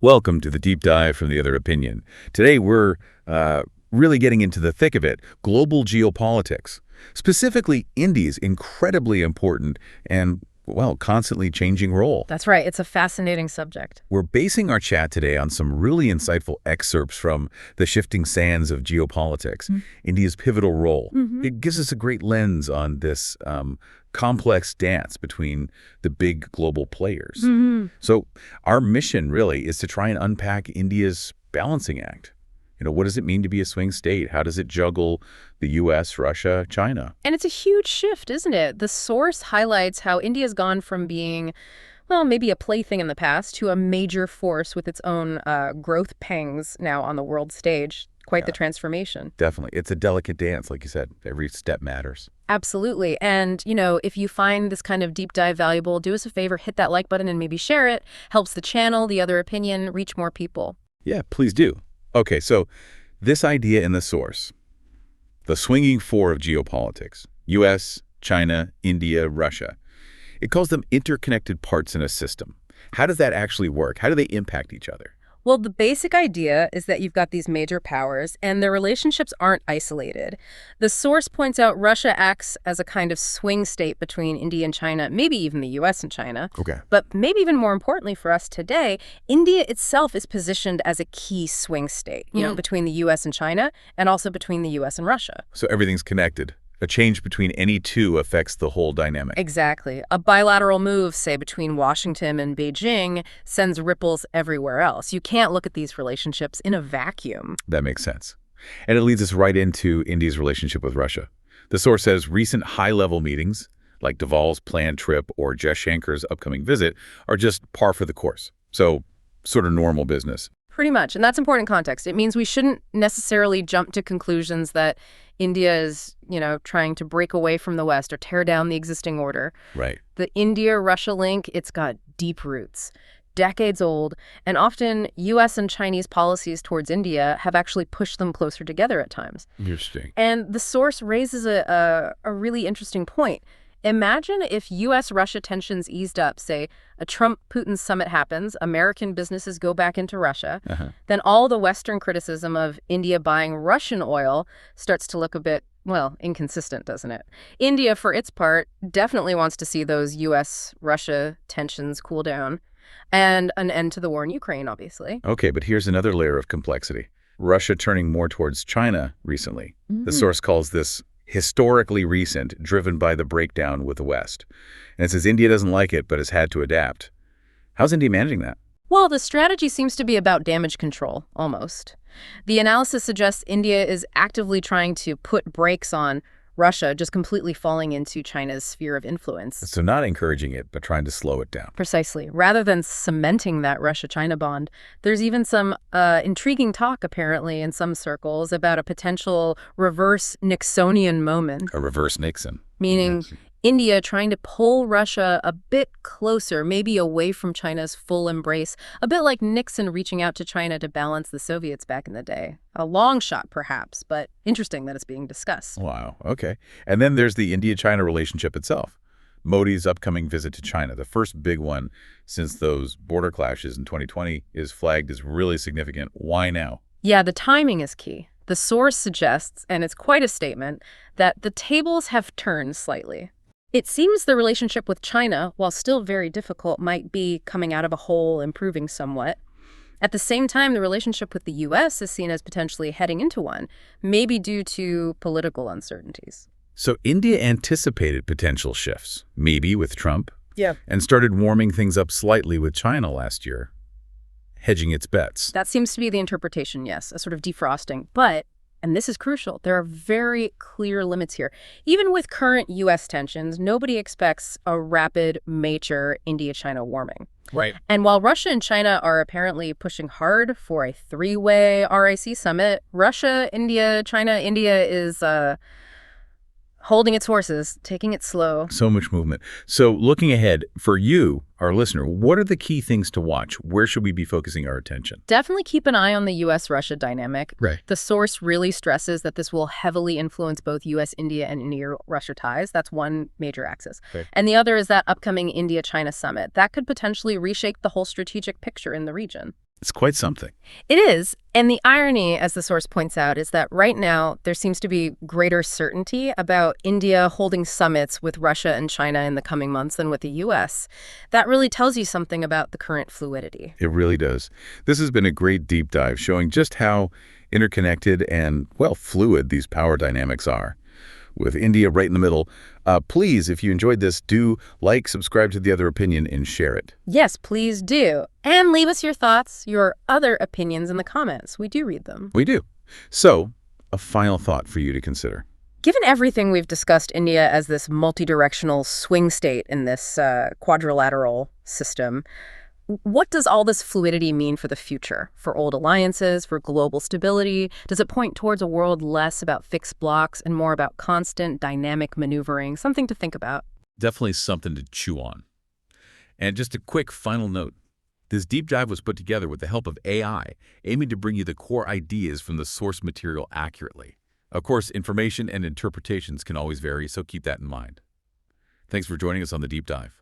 Welcome to the deep dive from The Other Opinion. Today we're really getting into the thick of it, global geopolitics. Specifically, India's incredibly important and, well, constantly changing role. That's right. It's a fascinating subject. We're basing our chat today on some really insightful excerpts from The Shifting Sands of Geopolitics, India's pivotal role. It gives us a great lens on this complex dance between the big global players. So our mission really is to try and unpack India's balancing act. What does it mean to be a swing state? How does it juggle the U.S., Russia, China? And it's a huge shift, isn't it? The source highlights how India's gone from being, well, maybe a plaything in the past to a major force with its own growth pangs now on the world stage. Quite the transformation. Definitely. It's a delicate dance, like you said. Every step matters. Absolutely. And, if you find this kind of deep dive valuable, do us a favor, hit that like button and maybe share it. Helps the channel, The Other Opinion, reach more people. Yeah, please do. Okay, so this idea in the source, the swinging four of geopolitics, U.S., China, India, Russia, it calls them interconnected parts in a system. How does that actually work? How do they impact each other? Well, the basic idea is that you've got these major powers, and their relationships aren't isolated. The source points out Russia acts as a kind of swing state between India and China, maybe even the U.S. and China. Okay. But maybe even more importantly for us today, India itself is positioned as a key swing state, between the U.S. and China, and also between the U.S. and Russia. So everything's connected. A change between any two affects the whole dynamic. Exactly. A bilateral move, say, between Washington and Beijing sends ripples everywhere else. You can't look at these relationships in a vacuum. That makes sense. And it leads us right into India's relationship with Russia. The source says recent high-level meetings, like Doval's planned trip or Jaishankar's upcoming visit, are just par for the course. So, sort of normal business. Pretty much. And that's important context. It means we shouldn't necessarily jump to conclusions that India is, trying to break away from the West or tear down the existing order. Right. The India-Russia link, it's got deep roots, decades old, and often U.S. and Chinese policies towards India have actually pushed them closer together at times. Interesting. And the source raises a really interesting point. Imagine if U.S.-Russia tensions eased up, say, a Trump-Putin summit happens, American businesses go back into Russia, then all the Western criticism of India buying Russian oil starts to look a bit, well, inconsistent, doesn't it? India, for its part, definitely wants to see those U.S.-Russia tensions cool down, and an end to the war in Ukraine, obviously. Okay, but here's another layer of complexity. Russia turning more towards China recently. The source calls this historically recent, driven by the breakdown with the West. And it says India doesn't like it, but has had to adapt. How's India managing that? Well, the strategy seems to be about damage control, almost. The analysis suggests India is actively trying to put brakes on Russia, just completely falling into China's sphere of influence. So not encouraging it, but trying to slow it down. Precisely. Rather than cementing that Russia-China bond, there's even some intriguing talk, apparently, in some circles about a potential reverse Nixonian moment. A reverse Nixon. Meaning India trying to pull Russia a bit closer, maybe away from China's full embrace, a bit like Nixon reaching out to China to balance the Soviets back in the day. A long shot, perhaps, but interesting that it's being discussed. Wow, okay. And then there's the India-China relationship itself. Modi's upcoming visit to China, the first big one since those border clashes in 2020, is flagged as really significant. Why now? Yeah, the timing is key. The source suggests, and it's quite a statement, that the tables have turned slightly. It seems the relationship with China, while still very difficult, might be coming out of a hole, improving somewhat. At the same time, the relationship with the U.S. is seen as potentially heading into one, maybe due to political uncertainties. So India anticipated potential shifts, maybe with Trump, Yeah. and started warming things up slightly with China last year, hedging its bets. That seems to be the interpretation, yes, a sort of defrosting. But, and this is crucial, there are very clear limits here. Even with current U.S. tensions, nobody expects a rapid, major India-China warming. Right. And while Russia and China are apparently pushing hard for a three-way RIC summit, Russia, India, China, India is holding its horses, taking it slow. So much movement. So looking ahead, for you, our listener, what are the key things to watch? Where should we be focusing our attention? Definitely keep an eye on the U.S.-Russia dynamic. Right. The source really stresses that this will heavily influence both U.S.-India and India-Russia ties. That's one major axis. Okay. And the other is that upcoming India-China summit. That could potentially reshape the whole strategic picture in the region. It's quite something. It is. And the irony, as the source points out, is that right now there seems to be greater certainty about India holding summits with Russia and China in the coming months than with the U.S. That really tells you something about the current fluidity. It really does. This has been a great deep dive showing just how interconnected and, well, fluid these power dynamics are. With India right in the middle, please, if you enjoyed this, do like, subscribe to The Other Opinion, and share it. Yes, please do. And leave us your thoughts, your other opinions in the comments. We do read them. We do. So, a final thought for you to consider. Given everything we've discussed India as this multidirectional swing state in this quadrilateral system, what does all this fluidity mean for the future? For old alliances, for global stability? Does it point towards a world less about fixed blocks and more about constant, dynamic maneuvering? Something to think about. Definitely something to chew on. And just a quick final note. This deep dive was put together with the help of AI, aiming to bring you the core ideas from the source material accurately. Of course, information and interpretations can always vary, so keep that in mind. Thanks for joining us on the deep dive.